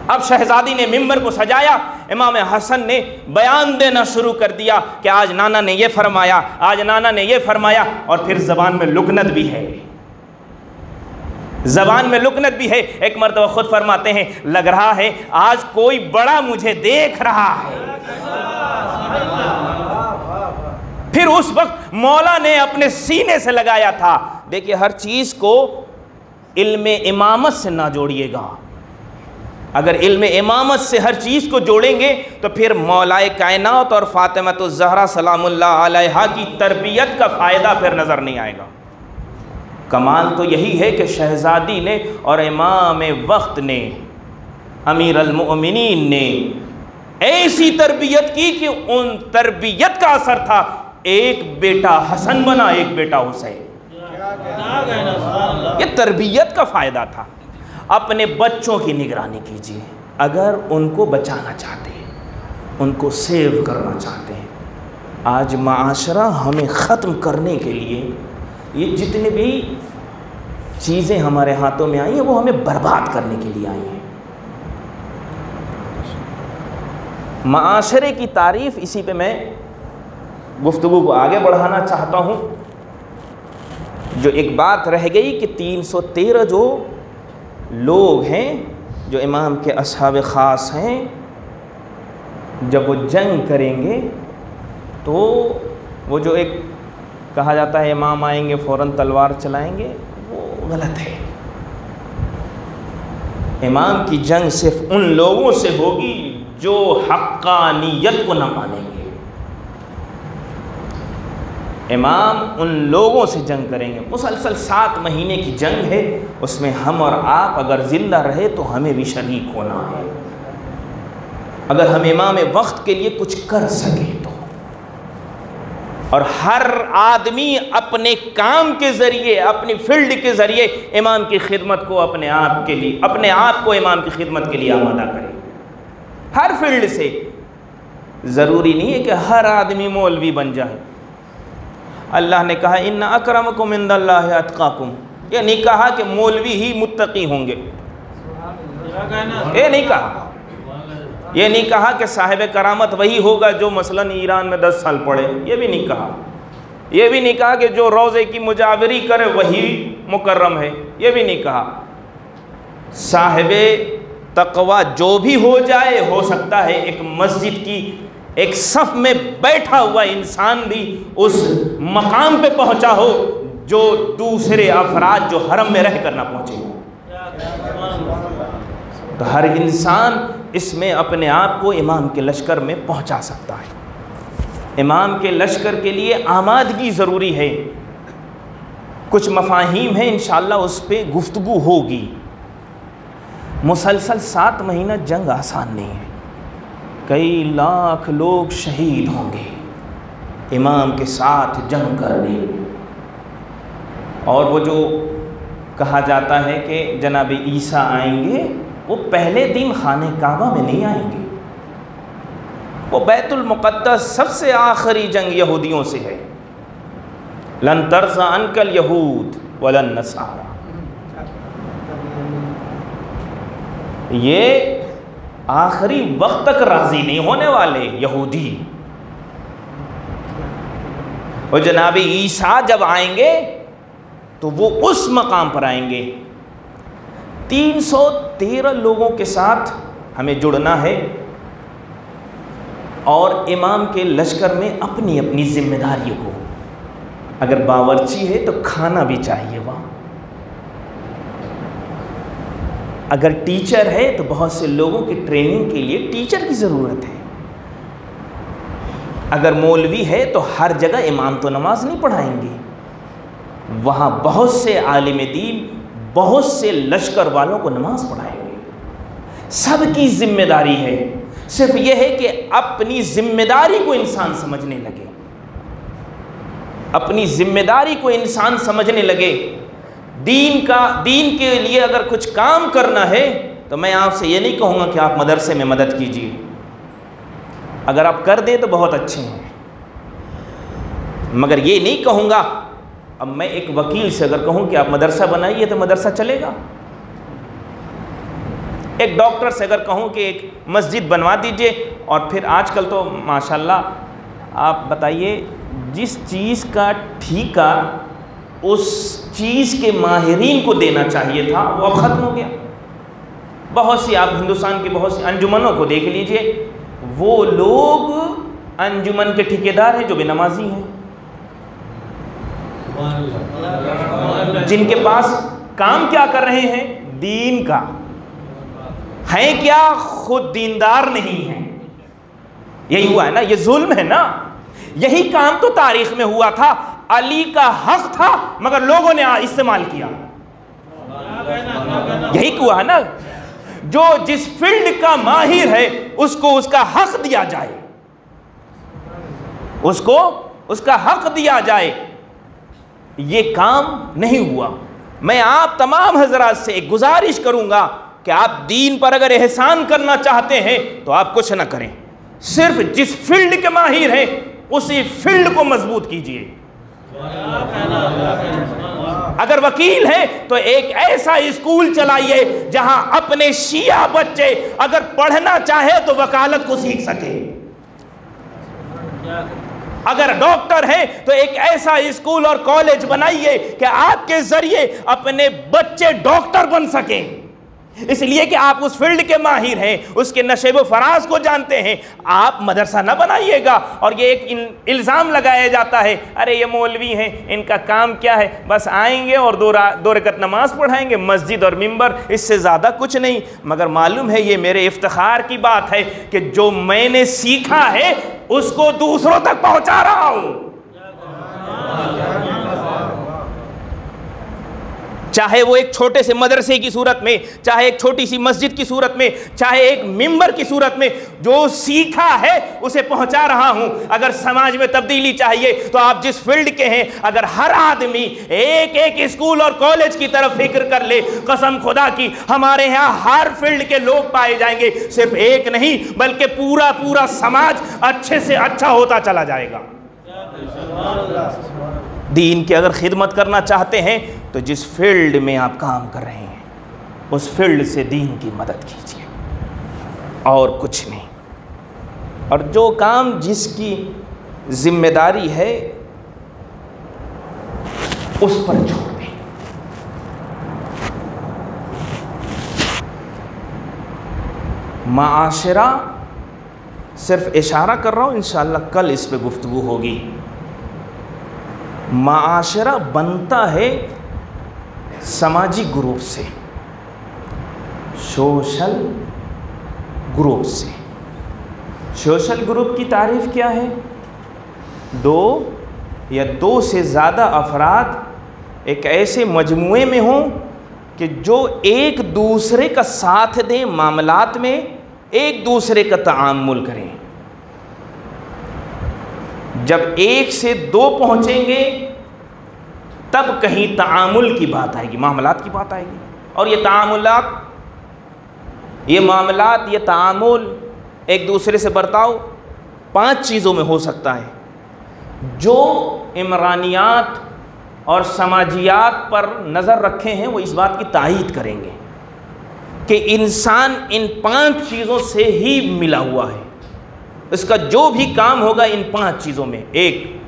अब शहज़ादी ने मिंबर को सजाया, इमाम हसन ने बयान देना शुरू कर दिया कि आज नाना ने ये फरमाया, आज नाना ने ये फरमाया। और फिर ज़बान में लुकनत भी है, ज़बान में लुकनत भी है। एक मर्तबा खुद फरमाते हैं, लग रहा है आज कोई बड़ा मुझे देख रहा है। फिर उस वक्त मौला ने अपने सीने से लगाया था। देखिए, हर चीज़ को इल्म इमामत से ना जोड़िएगा। अगर इल्म इमामत से हर चीज़ को जोड़ेंगे तो फिर मौलाए कायनात और फातिमातुज़ ज़हरा सलामुल्लाह अलैहा की तरबियत का फ़ायदा फिर नज़र नहीं आएगा। कमाल तो यही है कि शहज़ादी ने और इमाम वक्त ने, अमीर अल-मुअमिनीन ने ऐसी तरबियत की कि उन तरबियत का असर था। एक बेटा हसन बना, एक बेटा हुसैन। ये तरबियत का फ़ायदा था। अपने बच्चों की निगरानी कीजिए। अगर उनको बचाना चाहते हैं, उनको सेव करना चाहते हैं, आज माशरा हमें ख़त्म करने के लिए ये जितने भी चीज़ें हमारे हाथों में आई हैं वो हमें बर्बाद करने के लिए आई हैं। माशरे की तारीफ़, इसी पे मैं गुफ्तगू को आगे बढ़ाना चाहता हूँ। जो एक बात रह गई कि 313 जो लोग हैं जो इमाम के असहाब ख़ास हैं, जब वो जंग करेंगे तो वो जो एक कहा जाता है इमाम आएंगे फ़ौरन तलवार चलाएंगे, वो गलत है। इमाम की जंग सिर्फ उन लोगों से होगी जो हक्कानियत को न मानेंगे। इमाम उन लोगों से जंग करेंगे। मुसलसल 7 महीने की जंग है, उसमें हम और आप अगर ज़िंदा रहे तो हमें भी शरीक होना है। अगर हम इमाम वक्त के लिए कुछ कर सकें तो। और हर आदमी अपने काम के ज़रिए, अपनी फील्ड के ज़रिए इमाम की खिदमत को अपने आप के लिए, अपने आप को इमाम की खिदमत के लिए आमादा करे। हर फील्ड से। ज़रूरी नहीं है कि हर आदमी मौलवी बन जाए। अल्लाह ने कहा, इन्ना अक्रमकुम इंदल्लाहि अत्काकुम। ये नहीं कहा कि मौलवी ही मुत्तकी होंगे, ये नहीं कहा। ये नहीं कहा कि साहिब करामत वही होगा जो मसलन ईरान में 10 साल पढ़े, ये भी नहीं कहा। ये भी नहीं कहा कि जो रोज़े की मुजावरी करे वही मुकर्रम है, ये भी नहीं कहा। साहिब तक़वा जो भी हो जाए, हो सकता है एक मस्जिद की एक सफ़ में बैठा हुआ इंसान भी उस मकाम पे पहुंचा हो जो दूसरे अफराद जो हरम में रह कर ना पहुँचे। तो हर इंसान इसमें अपने आप को इमाम के लश्कर में पहुंचा सकता है। इमाम के लश्कर के लिए आमादगी ज़रूरी है। कुछ मफ़ाहीम हैं, इंशाअल्लाह उस पर गुफ्तगू होगी। मुसलसल 7 महीना जंग आसान नहीं है। कई लाख लोग शहीद होंगे इमाम के साथ जंग करने में। और वो जो कहा जाता है कि जनाब ईसा आएंगे, वो पहले दिन खाने काबा में नहीं आएंगे। वो बैतुल मुक़द्दस सबसे आखिरी जंग यहूदियों से है। लन तरज़ा अनकल यहूद वलन नसारा। ये आखिरी वक्त तक राज़ी नहीं होने वाले यहूदी। और जनाब ईसा जब आएंगे तो वो उस मकाम पर आएंगे। 313 लोगों के साथ हमें जुड़ना है और इमाम के लश्कर में अपनी अपनी जिम्मेदारियों को, अगर बावर्ची है तो खाना भी चाहिए वहाँ, अगर टीचर है तो बहुत से लोगों की ट्रेनिंग के लिए टीचर की ज़रूरत है, अगर मौलवी है तो हर जगह इमाम तो नमाज नहीं पढ़ाएंगे, वहाँ बहुत से आलिम दीन, बहुत से लश्कर वालों को नमाज पढ़ाएंगे। सबकी जिम्मेदारी है, सिर्फ यह है कि अपनी जिम्मेदारी को इंसान समझने लगे, अपनी जिम्मेदारी को इंसान समझने लगे। दीन के लिए अगर कुछ काम करना है तो मैं आपसे ये नहीं कहूँगा कि आप मदरसे में मदद कीजिए, अगर आप कर दें तो बहुत अच्छे हैं, मगर ये नहीं कहूँगा। अब मैं एक वकील से अगर कहूँ कि आप मदरसा बनाइए तो मदरसा चलेगा, एक डॉक्टर से अगर कहूँ कि एक मस्जिद बनवा दीजिए, और फिर आजकल तो माशाल्लाह आप बताइए जिस चीज़ का ठेका उस चीज़ के माहिरीन को देना चाहिए था वो अब ख़त्म हो गया। बहुत सी आप हिंदुस्तान की बहुत सी अंजुमनों को देख लीजिए, वो लोग अंजुमन के ठेकेदार हैं जो बेनमाजी हैं, जिनके पास काम क्या कर रहे हैं, दीन का है, क्या खुद दीनदार नहीं है। यही हुआ है ना, ये जुल्म है ना। यही काम तो तारीख में हुआ था, अली का हक था मगर लोगों ने इस्तेमाल किया। यही हुआ है ना, जो जिस फील्ड का माहिर है उसको उसका हक दिया जाए, उसको उसका हक दिया जाए। ये काम नहीं हुआ। मैं आप तमाम हजरात से एक गुजारिश करूंगा कि आप दीन पर अगर एहसान करना चाहते हैं तो आप कुछ ना करें, सिर्फ जिस फील्ड के माहिर हैं उसी फील्ड को मजबूत कीजिए। अगर वकील है तो एक ऐसा स्कूल चलाइए जहां अपने शिया बच्चे अगर पढ़ना चाहे तो वकालत को सीख सके। अगर डॉक्टर है तो एक ऐसा स्कूल और कॉलेज बनाइए कि आपके जरिए अपने बच्चे डॉक्टर बन सके, इसलिए कि आप उस फील्ड के माहिर हैं, उसके नशे व फराज को जानते हैं। आप मदरसा ना बनाइएगा और ये एक इल्ज़ाम लगाया जाता है, अरे ये मौलवी हैं, इनका काम क्या है, बस आएंगे और दो रकत नमाज पढ़ाएंगे, मस्जिद और मिंबर, इससे ज़्यादा कुछ नहीं। मगर मालूम है ये मेरे इफ्तिखार की बात है कि जो मैंने सीखा है उसको दूसरों तक पहुँचा रहा हूँ। चाहे वो एक छोटे से मदरसे की सूरत में, चाहे एक छोटी सी मस्जिद की सूरत में, चाहे एक मिंबर की सूरत में, जो सीखा है उसे पहुंचा रहा हूं। अगर समाज में तब्दीली चाहिए तो आप जिस फील्ड के हैं, अगर हर आदमी एक एक स्कूल और कॉलेज की तरफ फिक्र कर ले, कसम खुदा की हमारे यहाँ हर फील्ड के लोग पाए जाएंगे, सिर्फ एक नहीं बल्कि पूरा पूरा समाज अच्छे से अच्छा होता चला जाएगा। दीन की अगर खिदमत करना चाहते हैं तो जिस फील्ड में आप काम कर रहे हैं उस फील्ड से दीन की मदद कीजिए और कुछ नहीं। और जो काम जिसकी जिम्मेदारी है उस पर छोड़ दें। माशरा सिर्फ इशारा कर रहा हूँ, इंशाअल्लाह कल इस पे गुफ्तगू होगी। माशरा बनता है समाजी ग्रुप से, सोशल ग्रुप से। सोशल ग्रुप की तारीफ क्या है? दो या दो से ज़्यादा अफराद एक ऐसे मजमुए में हों कि जो एक दूसरे का साथ दें, मामलात में एक दूसरे का तामुल करें। जब एक से दो पहुँचेंगे तब कहीं तामुल की बात आएगी, मामलात की बात आएगी। और ये तामुलात, ये मामलात, ये तामुल, एक दूसरे से बर्ताव 5 चीज़ों में हो सकता है। जो इमरानियात और समाजियात पर नज़र रखे हैं वो इस बात की तायीद करेंगे कि इंसान इन 5 चीज़ों से ही मिला हुआ है। इसका जो भी काम होगा इन 5 चीज़ों में, एक,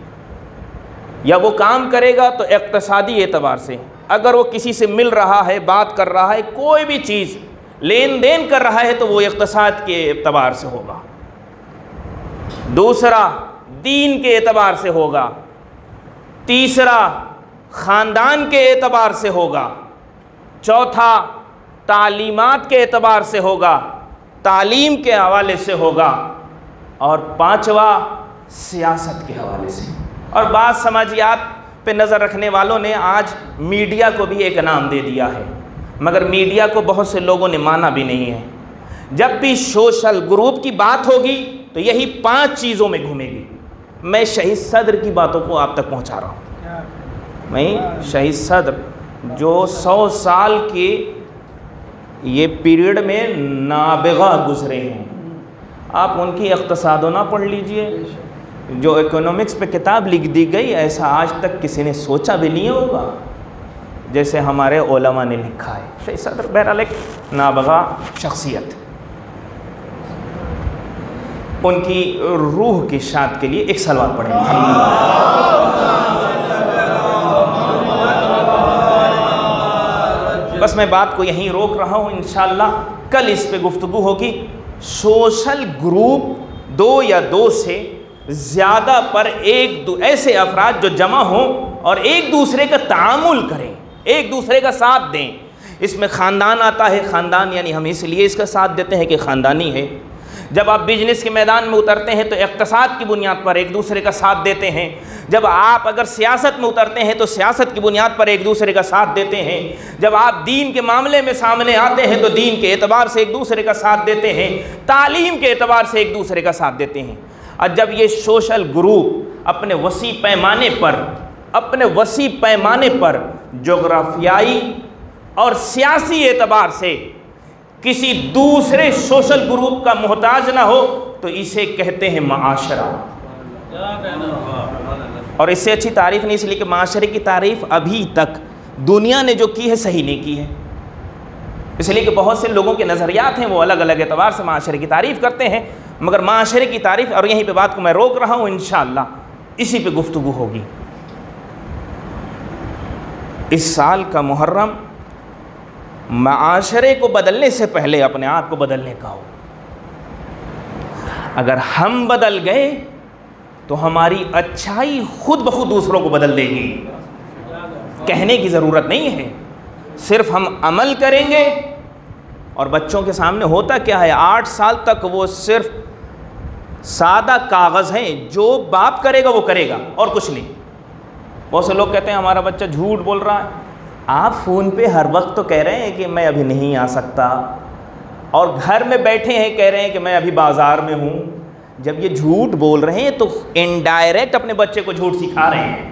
या वो काम करेगा तो इक़्तिसादी एतबार से, अगर वो किसी से मिल रहा है, बात कर रहा है, कोई भी चीज़ लेन देन कर रहा है तो वो इक़्तिसाद के एतबार से होगा। दूसरा, दीन के एतबार से होगा। तीसरा, ख़ानदान के एतबार से होगा। चौथा, तालीमात के एतबार से होगा, तालीम के हवाले से होगा। और पांचवा, सियासत के हवाले से। और बाद समाजियात पे नज़र रखने वालों ने आज मीडिया को भी एक नाम दे दिया है, मगर मीडिया को बहुत से लोगों ने माना भी नहीं है। जब भी सोशल ग्रुप की बात होगी तो यही 5 चीज़ों में घूमेगी। मैं शहीद सदर की बातों को आप तक पहुंचा रहा हूँ। मैं शहीद सदर जो 100 साल के ये पीरियड में नाबिगा गुजरे हैं, आप उनकी इक़्तिसादों पढ़ लीजिए। जो इकोनॉमिक्स पे किताब लिख दी गई, ऐसा आज तक किसी ने सोचा भी नहीं होगा जैसे हमारे उलमा ने लिखा है। शहीद सदर बहरहाल एक नाबिगा शख्सियत। उनकी रूह की शाद के लिए एक सलवात पढ़ें। बस मैं बात को यहीं रोक रहा हूँ, इंशाअल्लाह कल इस पे गुफ्तगू होगी। सोशल ग्रुप 2 या 2 से ज़्यादा पर ऐसे अफराद जो जमा हों और एक दूसरे का तामुल करें, एक दूसरे का साथ दें। इसमें ख़ानदान आता है। ख़ानदान यानी हम इसलिए इसका साथ देते हैं कि ख़ानदानी है। जब आप बिजनेस के मैदान में उतरते हैं तो इक़्तिसाद की बुनियाद पर एक दूसरे का साथ देते हैं। जब आप अगर सियासत में उतरते हैं तो सियासत की बुनियाद पर एक दूसरे का साथ देते हैं। जब आप दीन के मामले में सामने आते हैं तो दीन के एतबार से एक दूसरे का साथ देते हैं, तालीम के एतबार से एक दूसरे का साथ देते हैं। और जब ये सोशल ग्रुप अपने वसी पैमाने पर जोग्राफियाई और सियासी एतबार से किसी दूसरे सोशल ग्रुप का मोहताज ना हो तो इसे कहते हैं माशरा। और इससे अच्छी तारीफ़ नहीं, इसलिए कि माशरे की तारीफ़ अभी तक दुनिया ने जो की है सही नहीं की है। इसलिए कि बहुत से लोगों के नज़रियात हैं, वो अलग अलग एतबार से माशरे की तारीफ़ करते हैं, मगर माशरे की तारीफ़, और यहीं पे बात को मैं रोक रहा हूँ, इंशाअल्लाह इसी पे गुफ्तगू होगी। इस साल का मुहर्रम माशरे को बदलने से पहले अपने आप को बदलने का हो। अगर हम बदल गए तो हमारी अच्छाई खुद ब खुद दूसरों को बदल देगी। कहने की ज़रूरत नहीं है, सिर्फ हम अमल करेंगे। और बच्चों के सामने होता क्या है, 8 साल तक वो सिर्फ सादा कागज़ हैं, जो बाप करेगा वो करेगा और कुछ नहीं। बहुत से लोग कहते हैं हमारा बच्चा झूठ बोल रहा है। आप फ़ोन पे हर वक्त तो कह रहे हैं कि मैं अभी नहीं आ सकता, और घर में बैठे हैं कह रहे हैं कि मैं अभी बाज़ार में हूँ। जब ये झूठ बोल रहे हैं तो इनडायरेक्ट अपने बच्चे को झूठ सिखा रहे हैं,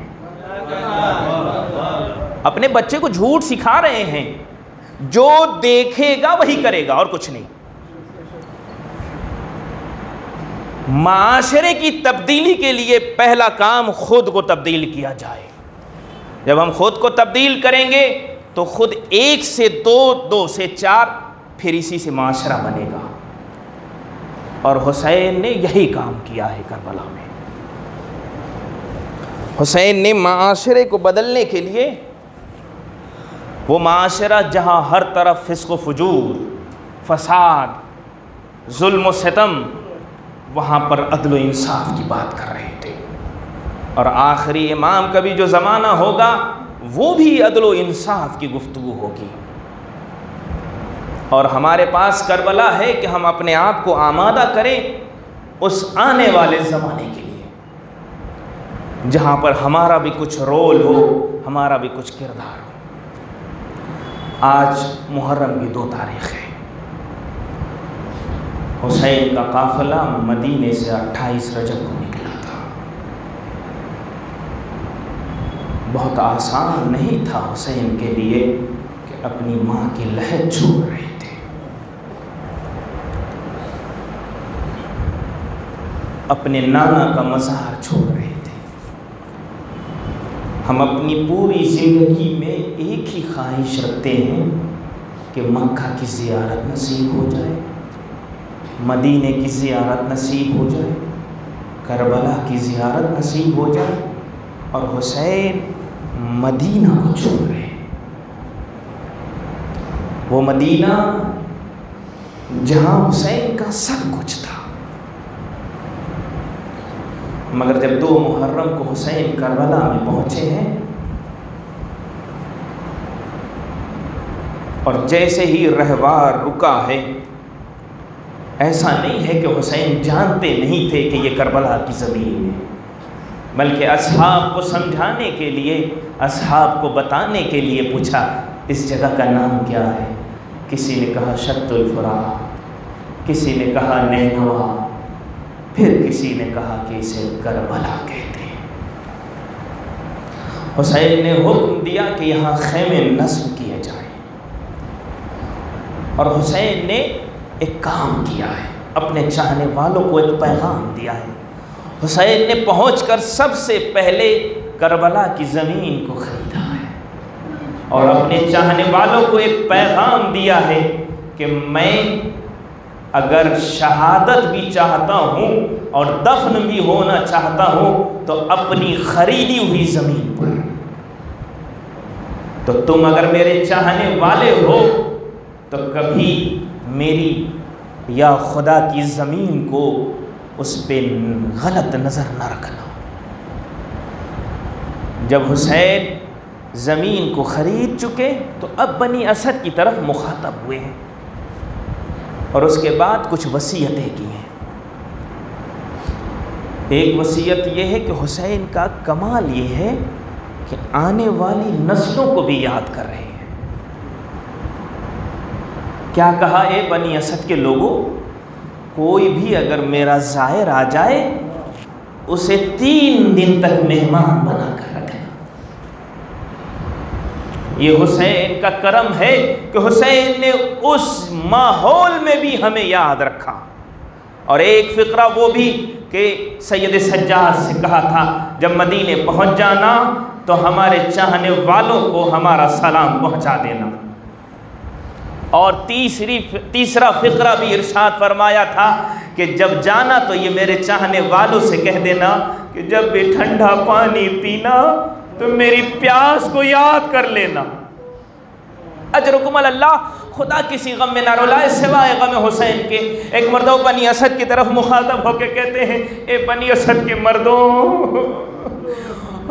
अपने बच्चे को झूठ सिखा रहे हैं। जो देखेगा वही करेगा और कुछ नहीं। माशरे की तब्दीली के लिए पहला काम खुद को तब्दील किया जाए। जब हम खुद को तब्दील करेंगे तो खुद 1 से 2, 2 से 4, फिर इसी से माशरा बनेगा। और हुसैन ने यही काम किया है करबला में। हुसैन ने माशरे को बदलने के लिए, वो माशरा जहाँ हर तरफ फिस्क व फुजूर, फसाद, जुल्म व सितम, वहाँ पर अदल व इंसाफ की बात कर रहे थे। और आखिरी इमाम का भी जो ज़माना होगा वो भी अदल व इंसाफ की गुफ्तगू होगी। और हमारे पास करबला है कि हम अपने आप को आमादा करें उस आने वाले ज़माने के लिए, जहाँ पर हमारा भी कुछ रोल हो, हमारा भी कुछ किरदार हो। आज मुहर्रम की 2 तारीख़ है। हुसैन का काफ़िला मदीने से 28 रजब को निकला था। बहुत आसान नहीं था हुसैन के लिए कि अपनी माँ की लहद छोड़ रहे थे। अपने नाना का मज़ार छोड़ रहे थे। हम अपनी पूरी ज़िंदगी में एक ही ख्वाहिश रखते हैं कि मक्का की ज़ियारत नसीब हो जाए, मदीने की ज़ियारत नसीब हो जाए, करबला की ज़ियारत नसीब हो जाए, और हुसैन मदीना को छोड़ रहे। वो मदीना जहाँ हुसैन का सब कुछ था। मगर जब 2 मुहर्रम को हुसैन करबला में पहुँचे हैं और जैसे ही रहवार रुका है, ऐसा नहीं है कि हुसैन जानते नहीं थे कि ये करबला की ज़मीन है, बल्कि असहाब को समझाने के लिए, असहाब को बताने के लिए पूछा इस जगह का नाम क्या है। किसी ने कहा शत्तुल फुरात, किसी ने कहा नैनवा, फिर किसी ने कहा कि इसे करबला कहते हैं। हुसैन ने हुक्म दिया कि यहाँ खैमे नस्ब किए जाए, और हुसैन ने एक काम किया है, अपने चाहने वालों को एक पैगाम दिया है। हुसैन ने पहुंचकर सबसे पहले करबला की ज़मीन को ख़रीदा है और अपने चाहने वालों को एक पैगाम दिया है कि मैं अगर शहादत भी चाहता हूँ और दफन भी होना चाहता हूँ तो अपनी ख़रीदी हुई ज़मीन पर। तो तुम अगर मेरे चाहने वाले हो तो कभी मेरी या खुदा की ज़मीन को उस पर गलत नज़र न रखना। जब हुसैन ज़मीन को ख़रीद चुके तो अब बनी असद की तरफ मुखातब हुए हैं और उसके बाद कुछ वसीयतें की हैं। एक वसीयत ये है कि हुसैन का कमाल ये है कि आने वाली नस्लों को भी याद कर रहे हैं। क्या कहा, ए बनी असद के लोगों, कोई भी अगर मेरा ज़ायर आ जाए उसे 3 दिन तक मेहमान बना कर रखना। ये हुसैन का करम है कि हुसैन ने उस माहौल में भी हमें याद रखा। और एक फ़िक्रा वो भी कि सैयद सज्जाद से कहा था जब मदीने पहुंच जाना तो हमारे चाहने वालों को हमारा सलाम पहुंचा देना। और तीसरा फ़िक्रा भी इरशाद फरमाया था कि जब जाना तो ये मेरे चाहने वालों से कह देना कि जब भी ठंडा पानी पीना तो मेरी प्यास को याद कर लेना। अजरुकुम अल्लाह, खुदा किसी गम में ना रुलाए सिवाय गम हुसैन के। एक मर्दों बनी असद की तरफ मुखातब होकर कहते हैं, ए बनी असद के मर्दों,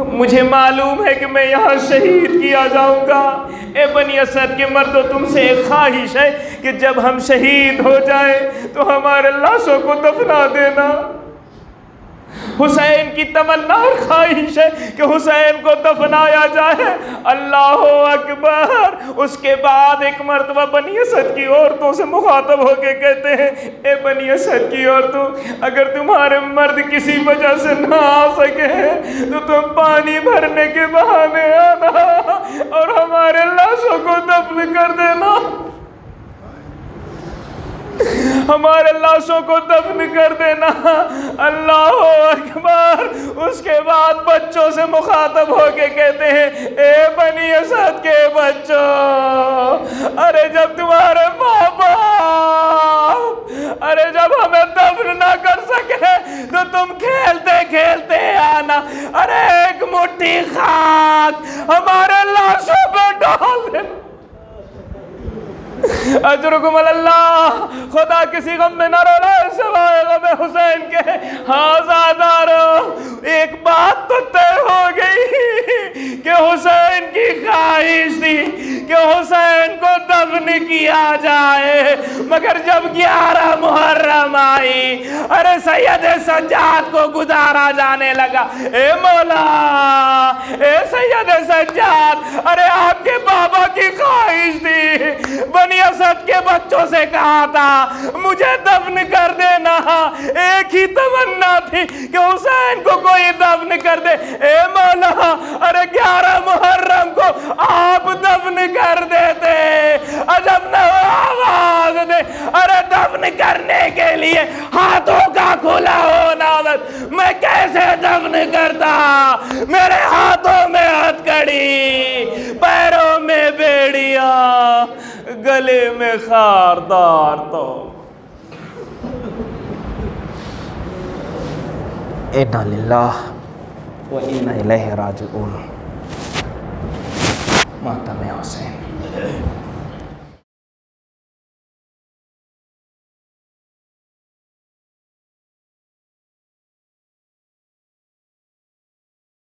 मुझे मालूम है कि मैं यहाँ शहीद किया जाऊँगा। ए बनी असद के मर्दों, तुमसे एक ख्वाहिश है कि जब हम शहीद हो जाए तो हमारे लाशों को दफना देना। हुसैन की तमन्ना और ख्वाहिश है कि हुसैन को दफनाया जाए। अल्लाह अकबर। उसके बाद एक मर्तबा बनी असद की औरतों से मुखातब होके कहते हैं, ए बनी असद की औरतों, अगर तुम्हारे मर्द किसी वजह से ना आ सके तो तुम पानी भरने के बहाने आना और हमारे लाशों को दफन कर देना। हमारे लाशों को दफन कर देना। अल्लाह अकबर। उसके बाद बच्चों से मुखातब होके कहते हैं, ए बनी असद के बच्चों, अरे जब तुम्हारे माँ बाप जब हमें दफन ना कर सके तो तुम खेलते खेलते आना, अरे एक मुट्ठी खाक हमारे लाशों पे डाल देना। अजरुकुम अल्लाह, खुदा किसी गम में न रोलाए सिवाय गम हुसैन के। हाज़ादारो, एक बात तो तय हो गई कि हुसैन की ख्वाहिश थी कि हुसैन को दफन किया जाए। मगर जब 11 मुहर्रम आई, अरे सैयद सज्जाद को गुजारा जाने लगा। ए मौला, ए सैयद सज्जाद, अरे आपके बाबा की ख्वाहिश थी, बनी असद के बच्चों से कहा था मुझे दफन कर देना। एक ही तमन्ना थी कि हुसैन को कोई दफन कर दे। ए मौला, अरे 11 मुहर्रम को आप दफन कर देते। अजब न आवाज दे, अरे दफन करने के लिए हाथों का खुला होना, मैं कैसे दफन करता। मेरे हाथों में हथकड़ी, पैरों में बेड़ियां, गले में खारदार तो इन्ना लिल्लाह व इन्ना इलैहि राजिऊन।